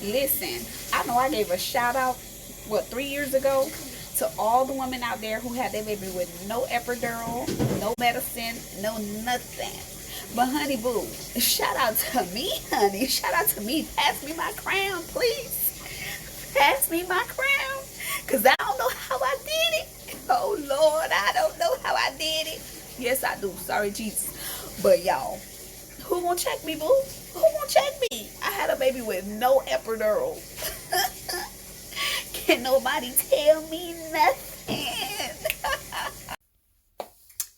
Listen, I know I gave a shout out, what, 3 years ago, to all the women out there who had their baby with no epidural, no medicine, no nothing. But honey boo, shout out to me, honey. Shout out to me. Pass me my crown, please. Pass me my crown. Cause I don't know how I did it. Oh Lord, I don't know how I did it. Yes, I do. Sorry, Jesus. But y'all, who gonna check me, boo? Who gonna check me? I had a baby with no epidural. Can nobody tell me nothing?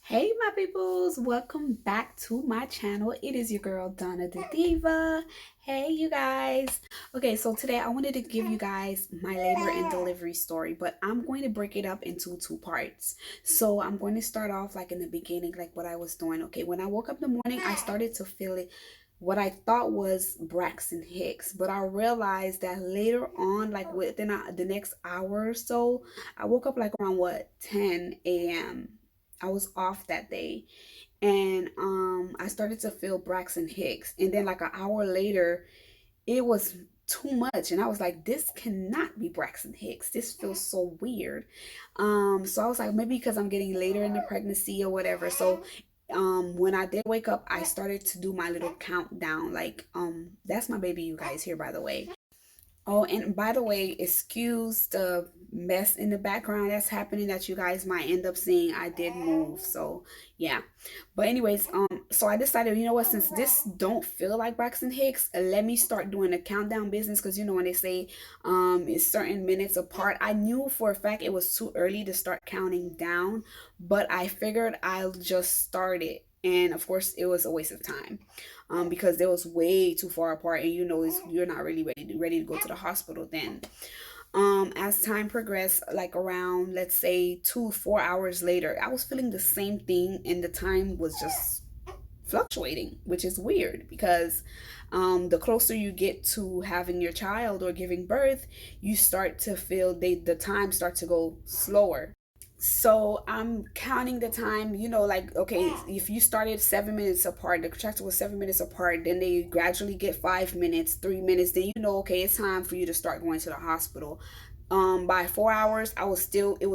Hey my peoples, welcome back to my channel. It is your girl Donna the Diva. Hey you guys. Okay, so today I wanted to give you guys my labor and delivery story, but I'm going to break it up into two parts. So I'm going to start off like in the beginning, like what I was doing. Okay, when I woke up in the morning, I started to feel it, what I thought was Braxton Hicks, but I realized that later on, like within the next hour or so, I woke up like around what, 10 a.m. I was off that day, and I started to feel Braxton Hicks, and then like an hour later it was too much, and I was like, this cannot be Braxton Hicks, this feels so weird. So I was like, maybe because I'm getting later in the pregnancy or whatever. So when I did wake up, I started to do my little countdown, like that's my baby, you guys, here, by the way. Oh, and by the way, excuse the mess in the background that's happening that you guys might end up seeing. I did move, so yeah. But anyways, so I decided, you know what, since this don't feel like Braxton Hicks, let me start doing a countdown business, because you know when they say it's certain minutes apart. I knew for a fact it was too early to start counting down, but I figured I'll just start it. And of course, it was a waste of time, because they was way too far apart, and you know you're not really ready to go to the hospital then. As time progressed, like around, let's say, 2 4 hours later, I was feeling the same thing, and the time was just fluctuating, which is weird because the closer you get to having your child or giving birth, you start to feel the time start to go slower. So I'm counting the time, you know, like, okay, if you started 7 minutes apart, the contractor was 7 minutes apart, then they gradually get 5 minutes, 3 minutes, then you know, okay, it's time for you to start going to the hospital. By 4 hours, it was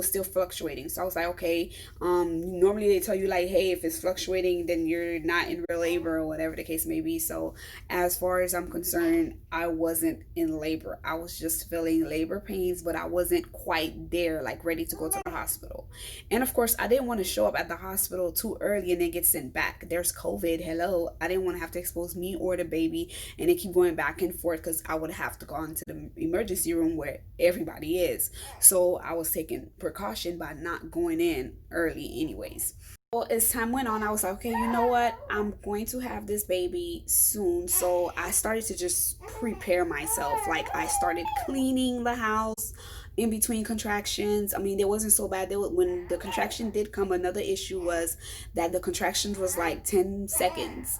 still fluctuating. So I was like, okay, normally they tell you like, hey, if it's fluctuating, then you're not in real labor or whatever the case may be. So as far as I'm concerned, I wasn't in labor. I was just feeling labor pains, but I wasn't quite there, like ready to go to the hospital. And of course, I didn't want to show up at the hospital too early and then get sent back. There's COVID. Hello. I didn't want to have to expose me or the baby and then keep going back and forth, because I would have to go into the emergency room where everybody is. So I was taking precaution by not going in early, anyways. Well, as time went on, I was like, okay, you know what? I'm going to have this baby soon. So I started to just prepare myself. Like, I started cleaning the house in between contractions. I mean, it wasn't so bad. When the contraction did come, another issue was that the contractions was like 10 seconds,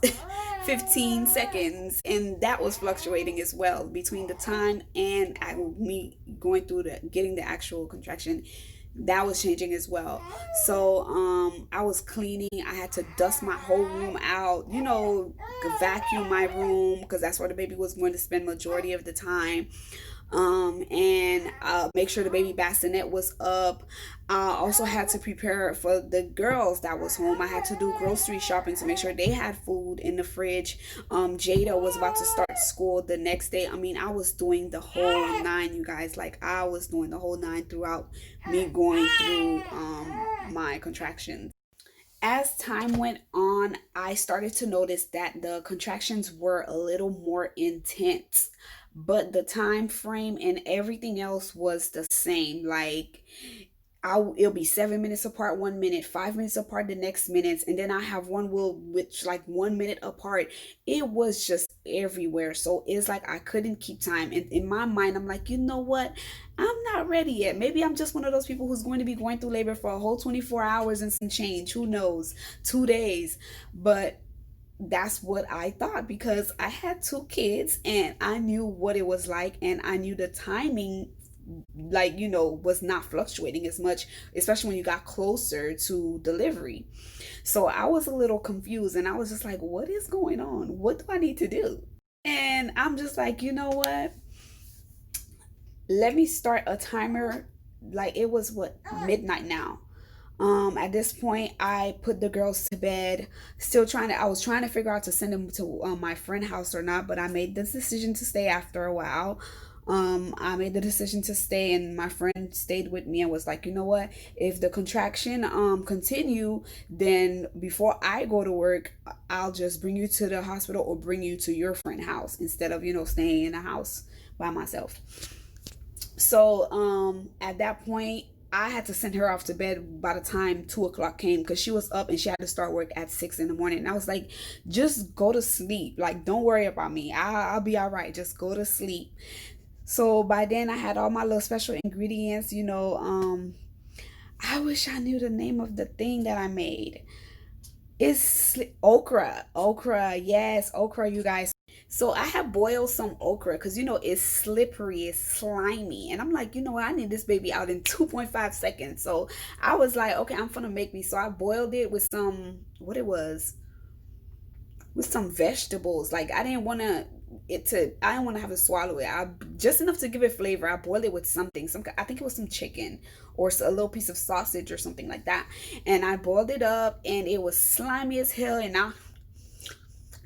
15 seconds. And that was fluctuating as well between the time and me going through getting the actual contraction. That was changing as well. So I was cleaning. I had to dust my whole room out, you know, vacuum my room, because that's where the baby was going to spend majority of the time. And make sure the baby bassinet was up. I also had to prepare for the girls that was home. I had to do grocery shopping to make sure they had food in the fridge. Jada was about to start school the next day. I mean, I was doing the whole nine, you guys. Like, I was doing the whole nine throughout me going through my contractions. As time went on, I started to notice that the contractions were a little more intense, but the time frame and everything else was the same. Like, it'll be 7 minutes apart 1 minute, 5 minutes apart the next minutes, and then I have one will which like 1 minute apart. It was just everywhere. So it's like I couldn't keep time. And in my mind, I'm like, you know what? I'm not ready yet. Maybe I'm just one of those people who's going to be going through labor for a whole 24 hours and some change. Who knows? 2 days. But that's what I thought, because I had two kids and I knew what it was like, and I knew the timing, like, you know, was not fluctuating as much, especially when you got closer to delivery. So I was a little confused, and I was just like, what is going on? What do I need to do? And I'm just like, you know what? let me start a timer. Like it was what, midnight now. At this point, I put the girls to bed. Still trying to, I was trying to figure out to send them to my friend house or not, but I made this decision to stay after a while. I made the decision to stay, and my friend stayed with me and was like, you know what? If the contraction continue, then before I go to work, I'll just bring you to the hospital or bring you to your friend house instead of staying in the house by myself. So at that point, I had to send her off to bed by the time 2 o'clock came because she was up and she had to start work at 6 in the morning. And I was like, just go to sleep. Like, don't worry about me. I'll be all right. Just go to sleep. So by then I had all my little special ingredients, I wish I knew the name of the thing that I made. It's okra. Okra. Yes, okra, you guys. So I have boiled some okra because it's slippery, it's slimy. And I'm like, you know what? I need this baby out in 2.5 seconds. So I was like, okay, I'm gonna make me. So I boiled it with some, what it was, with some vegetables. Like I didn't want to have to swallow it. I just enough to give it flavor. I boiled it with something. I think it was some chicken or a little piece of sausage or something like that. And I boiled it up and it was slimy as hell. And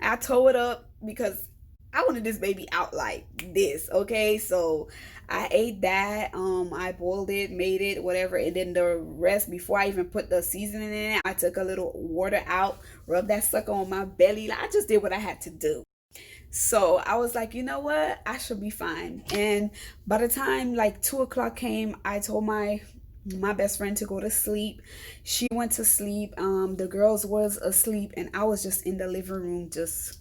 I tore it up because I wanted this baby out like this. Okay, so I ate that. I boiled it, made it, whatever, and then the rest, before I even put the seasoning in it, I took a little water out, rubbed that sucker on my belly. I just did what I had to do. So I was like, you know what? I should be fine. And by the time like 2 o'clock came, I told my best friend to go to sleep. She went to sleep. The girls was asleep, and I was just in the living room, just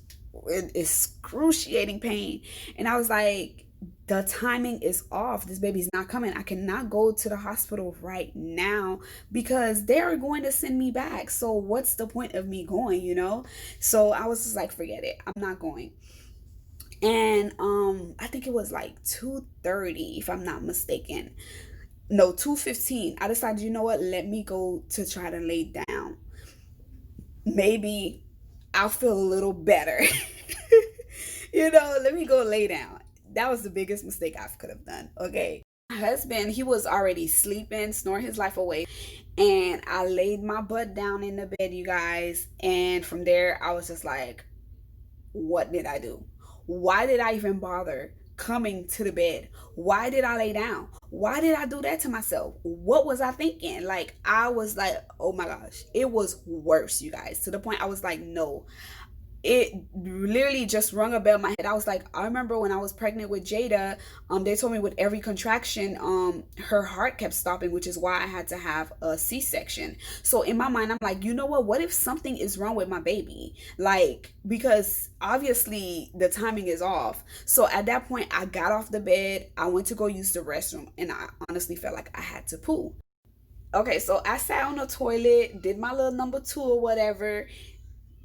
in excruciating pain. And I was like, the timing is off. This baby's not coming. I cannot go to the hospital right now because they're going to send me back. So what's the point of me going? So I was just like, forget it. I'm not going. And I think it was like 2:30, if I'm not mistaken. No, 2:15. I decided, you know what? Let me go to try to lay down. Maybe I'll feel a little better. Let me go lay down. That was the biggest mistake I could have done. Okay. My husband, he was already sleeping, snoring his life away. And I laid my butt down in the bed, you guys. And from there, I was just like, what did I do? Why did I even bother coming to the bed? Why did I lay down? Why did I do that to myself? What was I thinking? Like, I was like, oh my gosh, it was worse, you guys, to the point I was like, no. It literally just rung a bell in my head. I was like, I remember when I was pregnant with Jada, they told me with every contraction, her heart kept stopping, which is why I had to have a C-section. So in my mind, I'm like, you know what if something is wrong with my baby? Like, because obviously the timing is off. So at that point, I got off the bed, I went to go use the restroom, and I honestly felt like I had to poo. Okay, so I sat on the toilet, did my little number 2 or whatever,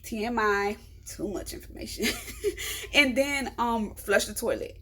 TMI, too much information. And then flush the toilet.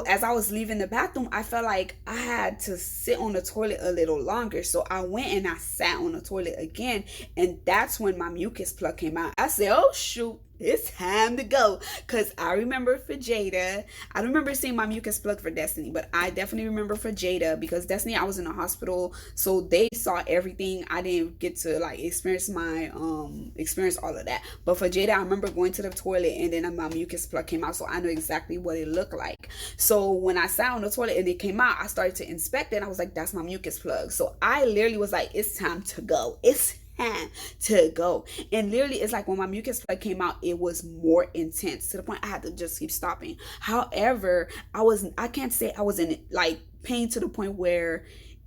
As I was leaving the bathroom, I felt like I had to sit on the toilet a little longer, so I went and I sat on the toilet again, and that's when my mucus plug came out. I said, oh shoot, it's time to go. Because I remember for Jada, I don't remember seeing my mucus plug for Destiny, but I definitely remember for Jada, because Destiny, I was in the hospital, so they saw everything. I didn't get to like experience all of that. But for Jada, I remember going to the toilet and then my mucus plug came out, so I know exactly what it looked like. So when I sat on the toilet and it came out, I started to inspect it, and I was like, that's my mucus plug. So I literally was like, it's time to go. It's time to go. And literally, it's like when my mucus plug came out, it was more intense to the point I had to just keep stopping. However, I can't say I was in like pain to the point where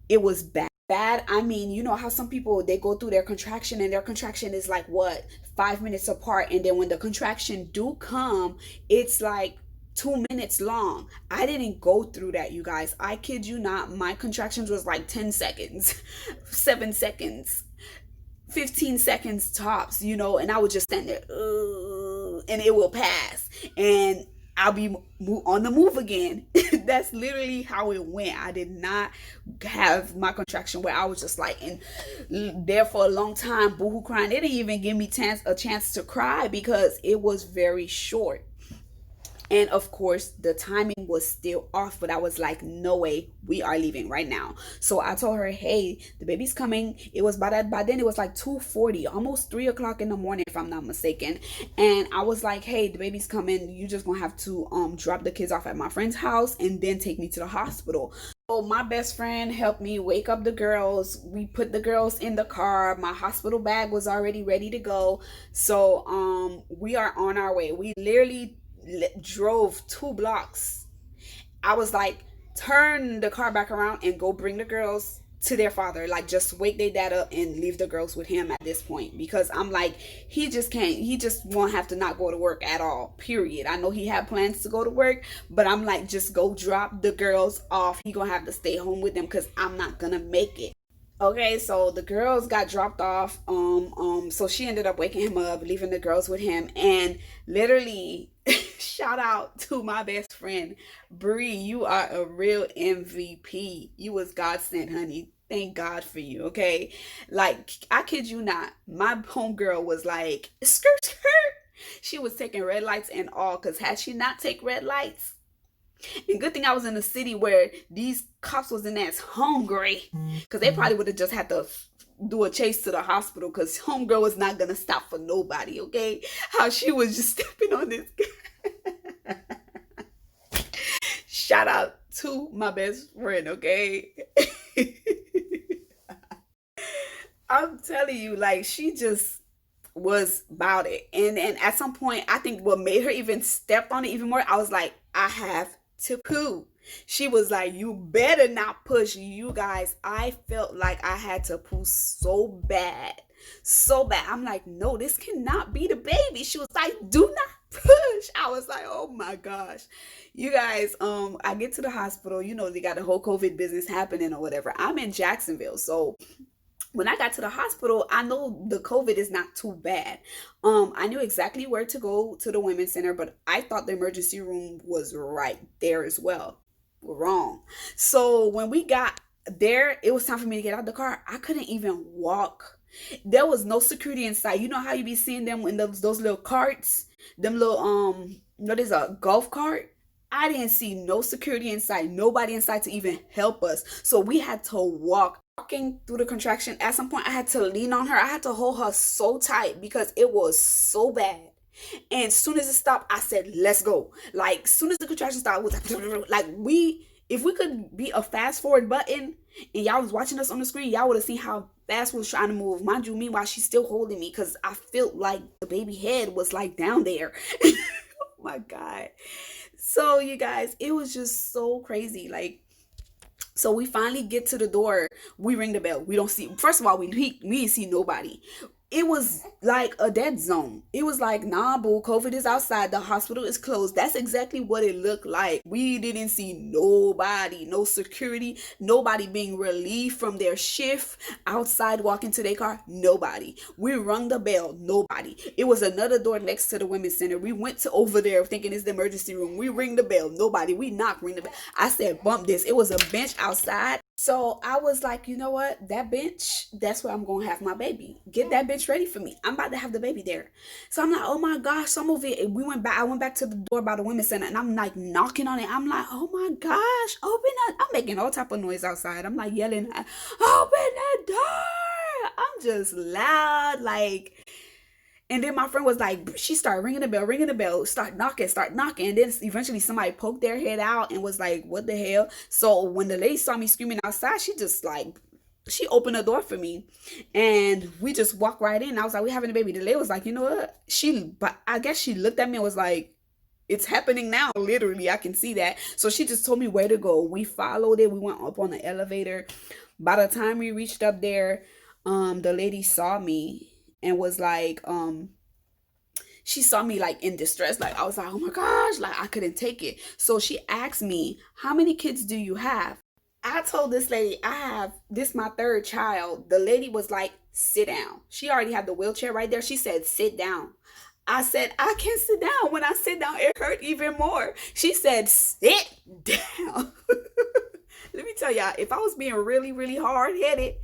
it was bad. I mean, you know how some people, they go through their contraction and their contraction is like what, 5 minutes apart, and then when the contraction do come, it's like 2 minutes long. I didn't go through that, you guys. I kid you not. My contractions was like 10 seconds, 7 seconds, 15 seconds tops, and I would just stand there, and it will pass, and I'll be on the move again. That's literally how it went. I did not have my contraction where I was just like there for a long time, boohoo crying. They didn't even give me a chance to cry because it was very short. And of course, the timing was still off, but I was like, no way, we are leaving right now. So I told her, hey, the baby's coming. It was by then it was like 2:40, almost 3 o'clock in the morning, if I'm not mistaken. And I was like, hey, the baby's coming. You just gonna have to drop the kids off at my friend's house and then take me to the hospital. So my best friend helped me wake up the girls. We put the girls in the car. My hospital bag was already ready to go. So we are on our way. We literally drove 2 blocks. I was like, turn the car back around and go bring the girls to their father. Like, just wake their dad up and leave the girls with him at this point. Because I'm like, he just can't, he just won't have to not go to work at all, period. I know he had plans to go to work, but I'm like, just go drop the girls off. He gonna have to stay home with them because I'm not gonna make it. Okay, so the girls got dropped off. So she ended up waking him up, leaving the girls with him, and literally, shout out to my best friend, Bree. You are a real MVP. You was God sent, honey. Thank God for you. Okay, like I kid you not, my homegirl was like skirt skirt. She was taking red lights and all, cause had she not take red lights, and good thing I was in a city where these cops wasn't as hungry, because they probably would have just had to do a chase to the hospital, because homegirl was not gonna stop for nobody. Okay, how she was just stepping on this guy. Shout out to my best friend. Okay. I'm telling you, like, she just was about it. And at some point, I think what made her even step on it even more, I was like, I have to poo. She was like, you better not push. You guys, I felt like I had to poo so bad. So bad. I'm like, no, this cannot be the baby. She was like, do not push. I was like, oh my gosh. You guys, I get to the hospital, they got the whole COVID business happening or whatever. I'm in Jacksonville. So when I got to the hospital, I know the COVID is not too bad. I knew exactly where to go to the women's center, but I thought the emergency room was right there as well. Wrong. So when we got there, it was time for me to get out the car. I couldn't even walk. There was no security inside. You know how you be seeing them in those little carts, them little there's a golf cart. I didn't see no security inside, nobody inside to even help us. So we had to walk. Walking through the contraction, at some point I had to lean on her. I had to hold her so tight because it was so bad. And as soon as it stopped, I said, let's go. Like, as soon as the contraction stopped, it was like if we could be a fast forward button and y'all was watching us on the screen, y'all would have seen how fast we was trying to move. Mind you, meanwhile, she's still holding me because I felt like the baby head was like down there. Oh my God. So you guys, it was just so crazy. Like, so we finally get to the door. We ring the bell. We don't see. First of all, we didn't see nobody. It was like a dead zone. It was like, nah, boo, COVID is outside. The hospital is closed. That's exactly what it looked like. We didn't see nobody, no security, nobody being relieved from their shift outside walking to their car. Nobody. We rung the bell. Nobody. It was another door next to the women's center. We went to over there thinking it's the emergency room. We ring the bell. Nobody. We knock, ring the bell. I said, bump this. It was a bench outside. So I was like, you know what? That bench, that's where I'm going to have my baby. Get that bench ready for me. I'm about to have the baby there. So I'm like, oh my gosh, some of it. I went back to the door by the women's center and I'm like knocking on it. I'm like, oh my gosh, open up. I'm making all type of noise outside. I'm like yelling, open the door. I'm just loud, like. And then my friend was like, she started ringing the bell, start knocking. And then eventually somebody poked their head out and was like, what the hell? So when the lady saw me screaming outside, she opened the door for me and we just walked right in. I was like, we having a baby. The lady was like, you know what? But I guess she looked at me and was like, it's happening now. Literally, I can see that. So she just told me where to go. We followed it. We went up on the elevator. By the time we reached up there, the lady saw me and was like, she saw me like in distress. Like, I was like, oh my gosh, like I couldn't take it. So she asked me, how many kids do you have? I told this lady, this my third child. The lady was like, sit down. She already had the wheelchair right there. She said, sit down. I said, I can't sit down. When I sit down, it hurt even more. She said, sit down. Let me tell y'all, if I was being really, really hard-headed,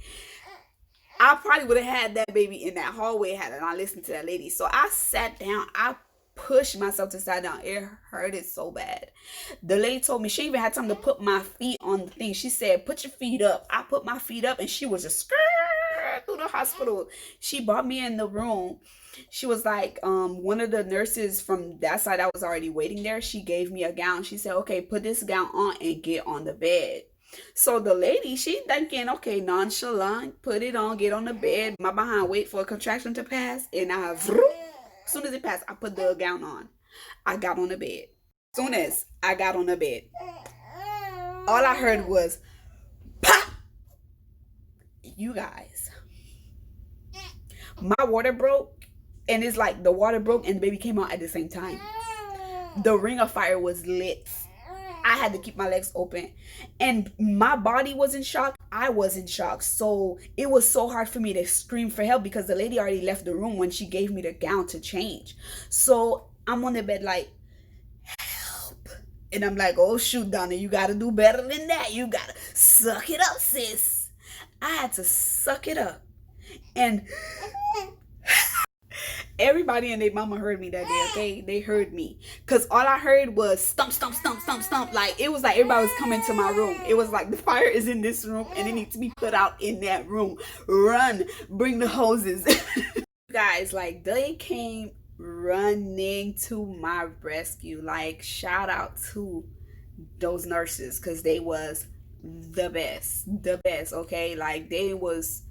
I probably would have had that baby in that hallway had I listened to that lady. So I sat down. I pushed myself to sit down. It hurted so bad. The lady told me, she even had time to put my feet on the thing. She said, put your feet up. I put my feet up and she was just through the hospital. She brought me in the room. She was like, one of the nurses from that side that was already waiting there, she gave me a gown. She said, okay, put this gown on and get on the bed. So the lady, she thinking, okay, nonchalant, put it on, get on the bed, my behind, wait for a contraction to pass, and as soon as it passed, I put the gown on. I got on the bed. As soon as I got on the bed, all I heard was pop. You guys, my water broke, and it's like the water broke and the baby came out at the same time. The ring of fire was lit. I had to keep my legs open, and my body was in shock. I was in shock. So it was so hard for me to scream for help because the lady already left the room when she gave me the gown to change. So I'm on the bed like, help. And I'm like, oh shoot, Donna, you gotta do better than that. You gotta suck it up, sis. I had to suck it up. And everybody and their mama heard me that day, okay? They heard me. Because all I heard was stump, stump, stump, stump, stump. Like, it was like everybody was coming to my room. It was like the fire is in this room and it needs to be put out in that room. Run. Bring the hoses. Guys, like, they came running to my rescue. Like, shout out to those nurses because they was the best. The best, okay? Like, they was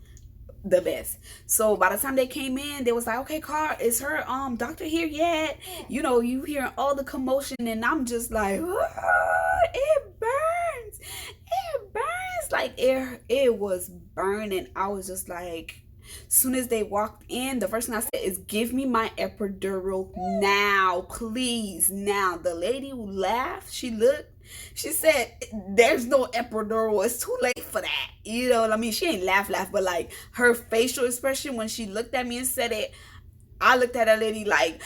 the best. So by the time they came in, they was like, okay, Carl, is her doctor here yet? You know, you hear all the commotion and I'm just like, it burns. It burns. Like it was burning. I was just like, soon as they walked in, the first thing I said is, give me my epidural now, please. Now the lady who laughed, she looked, she said, there's no epidural, it's too late for that. You know what I mean? She ain't laugh, but like her facial expression when she looked at me and said it, I looked at that lady like,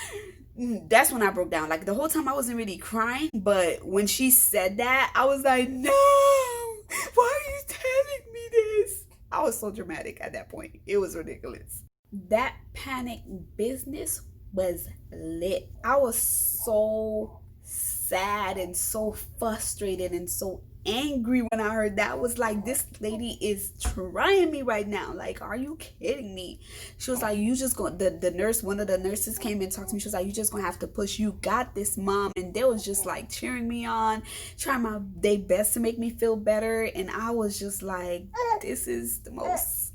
that's when I broke down. Like the whole time I wasn't really crying, but when she said that, I was like, no, why are you telling me this? I was so dramatic at that point. It was ridiculous. That panic business was lit. I was so sad and so frustrated and so angry when I heard that. I was like, this lady is trying me right now. Like, are you kidding me? She was like, you just going, the nurse, one of the nurses came and talked to me. She was like, you just gonna have to push. You got this, mom. And they was just like cheering me on, trying my their best to make me feel better. And I was just like, this is the most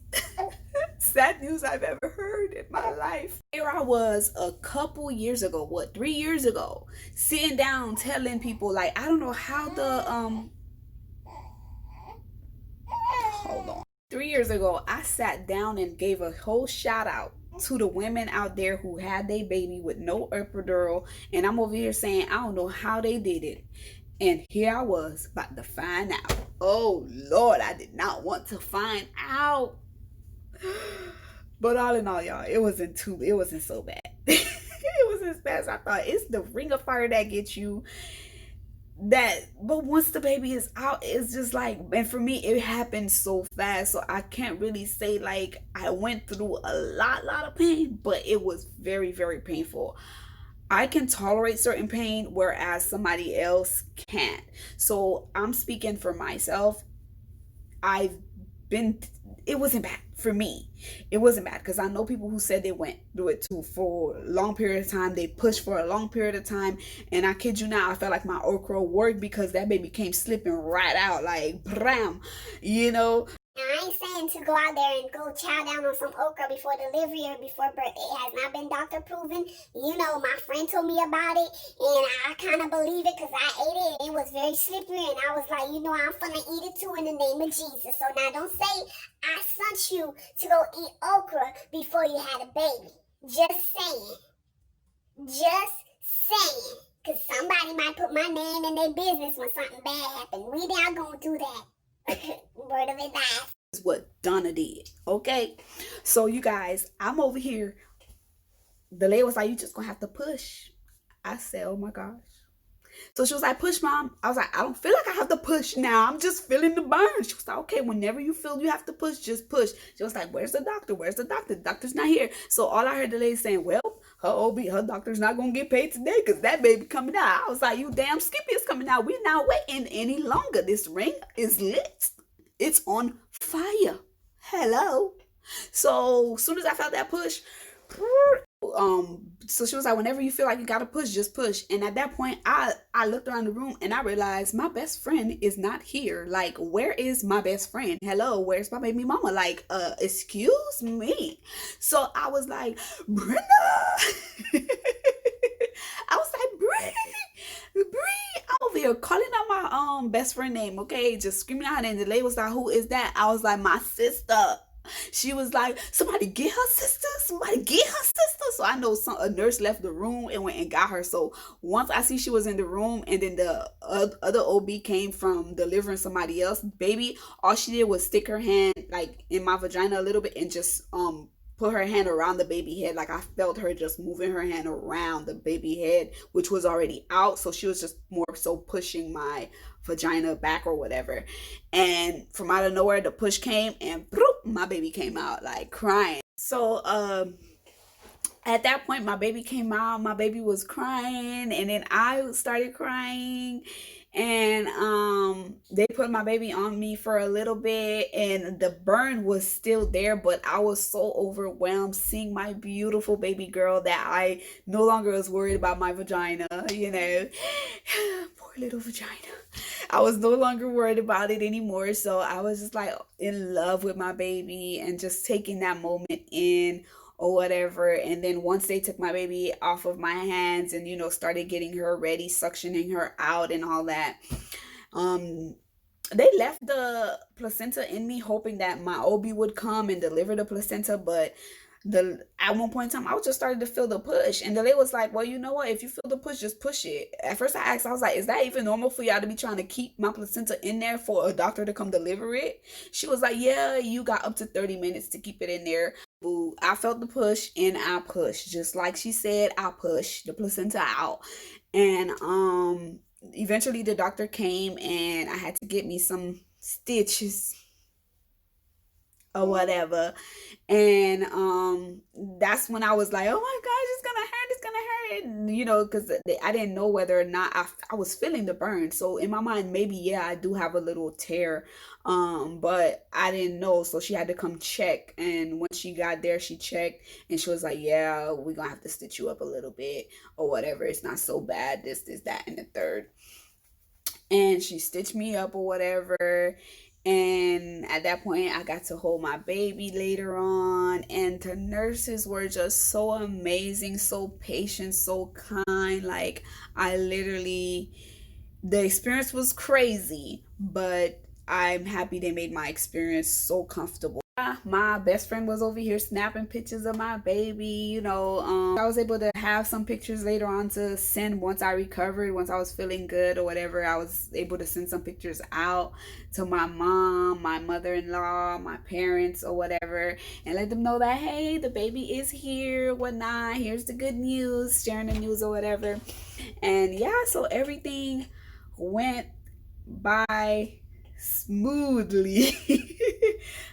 sad news I've ever heard in my life. Here I was a couple years ago, 3 years ago, sitting down telling people, like, I don't know how the hold on. 3 years ago, I sat down and gave a whole shout out to the women out there who had their baby with no epidural, and I'm over here saying I don't know how they did it. And here I was about to find out. Oh Lord, I did not want to find out. But all in all, y'all, it wasn't so bad. It wasn't as bad as I thought. It's the ring of fire that gets you. But once the baby is out, it's just like, and for me, it happened so fast. So I can't really say like I went through a lot of pain, but it was very, very painful. I can tolerate certain pain, whereas somebody else can't. So I'm speaking for myself. It wasn't bad for me. It wasn't bad because I know people who said they went through it too for a long period of time. They pushed for a long period of time. And I kid you not, I felt like my okra worked because that baby came slipping right out like bram, you know. Now, I ain't saying to go out there and go chow down on some okra before delivery or before birth. It has not been doctor proven. You know, my friend told me about it, and I kind of believe it because I ate it. It was very slippery, and I was like, you know, I'm finna eat it too in the name of Jesus. So now don't say I sent you to go eat okra before you had a baby. Just saying. Just saying. Because somebody might put my name in their business when something bad happened. We not gonna do that. Word of advice. Is what Donna did. Okay, so you guys, I'm over here. The lady was like, you just gonna have to push. I said, oh my gosh. So she was like, push, mom. I was like, I don't feel like I have to push now. I'm just feeling the burn. She was like, okay, whenever you feel you have to push, just push. She was like, where's the doctor? Where's the doctor? The doctor's not here. So all I heard the lady saying, well, her doctor's not gonna get paid today because that baby coming out. I was like, you damn Skippy is coming out. We're not waiting any longer. This ring is lit. It's on fire. Hello. So as soon as I felt that push, so she was like, whenever you feel like you gotta push, just push. And at that point, I looked around the room and I realized my best friend is not here. Like, where is my best friend? Hello, where's my baby mama? Like, excuse me. So I was like, Brenda. I was like, Bree, I'm over here calling out my best friend name, okay? Just screaming out, and the lady was like, who is that? I was like, my sister. She was like, somebody get her sister, somebody get her sister. So I know a nurse left the room and went and got her. So once I see she was in the room, and then the other OB came from delivering somebody else, baby, all she did was stick her hand like in my vagina a little bit and just put her hand around the baby head. Like, I felt her just moving her hand around the baby head, which was already out. So she was just more so pushing my vagina back or whatever. And from out of nowhere, the push came, and my baby came out like crying. So at that point, my baby came out. My baby was crying, and then I started crying. And they put my baby on me for a little bit, and the burn was still there, but I was so overwhelmed seeing my beautiful baby girl that I no longer was worried about my vagina, you know. Poor little vagina. I was no longer worried about it anymore. So I was just like in love with my baby and just taking that moment in or whatever. And then once they took my baby off of my hands and, started getting her ready, suctioning her out and all that, um, they left the placenta in me, hoping that my OB would come and deliver the placenta. But at one point in time, I was just starting to feel the push, and the lady was like, well, you know what, if you feel the push, just push it. At first I asked, I was like, is that even normal for y'all to be trying to keep my placenta in there for a doctor to come deliver it? She was like, yeah, you got up to 30 minutes to keep it in there. Boo. I felt the push, and I pushed just like she said. I pushed the placenta out, and eventually the doctor came, and I had to get me some stitches or whatever. And that's when I was like, oh my gosh, it's gonna hurt, and, because I didn't know whether or not I was feeling the burn. So in my mind, maybe, yeah, I do have a little tear, but I didn't know. So she had to come check, and when she got there, she checked, and she was like, yeah, we're gonna have to stitch you up a little bit or whatever. It's not so bad, this, that, and the third. And she stitched me up or whatever. And at that point, I got to hold my baby later on, and the nurses were just so amazing, so patient, so kind. Like, I literally, the experience was crazy, but I'm happy they made my experience so comfortable. My best friend was over here snapping pictures of my baby. I was able to have some pictures later on to send once I recovered, once I was feeling good or whatever. I was able to send some pictures out to my mom, my mother-in-law, my parents or whatever, and let them know that, hey, the baby is here, whatnot. Here's the good news, sharing the news or whatever. And yeah, so everything went by smoothly.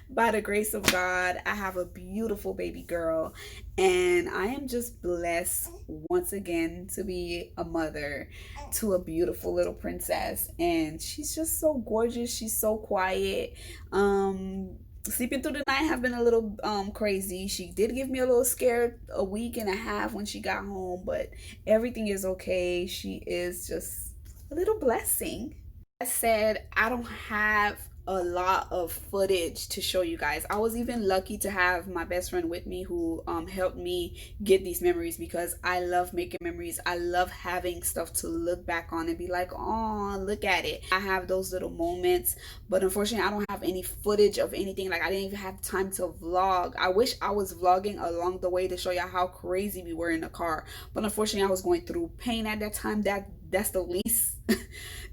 By the grace of God, I have a beautiful baby girl, and I am just blessed once again to be a mother to a beautiful little princess. And she's just so gorgeous. She's so quiet. Sleeping through the night have been a little crazy. She did give me a little scare a week and a half when she got home, but everything is okay. She is just a little blessing. I said, I don't have a lot of footage to show you guys. I was even lucky to have my best friend with me who helped me get these memories, because I love making memories. I love having stuff to look back on and be like, oh, look at it. I have those little moments, but unfortunately I don't have any footage of anything. Like, I didn't even have time to vlog. I wish I was vlogging along the way to show y'all how crazy we were in the car, but unfortunately I was going through pain at that time. That's the least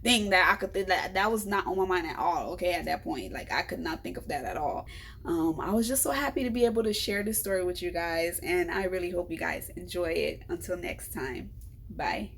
thing that I could think. That was not on my mind at all, okay, at that point. Like, I could not think of that at all. I was just so happy to be able to share this story with you guys, and I really hope you guys enjoy it. Until next time, bye.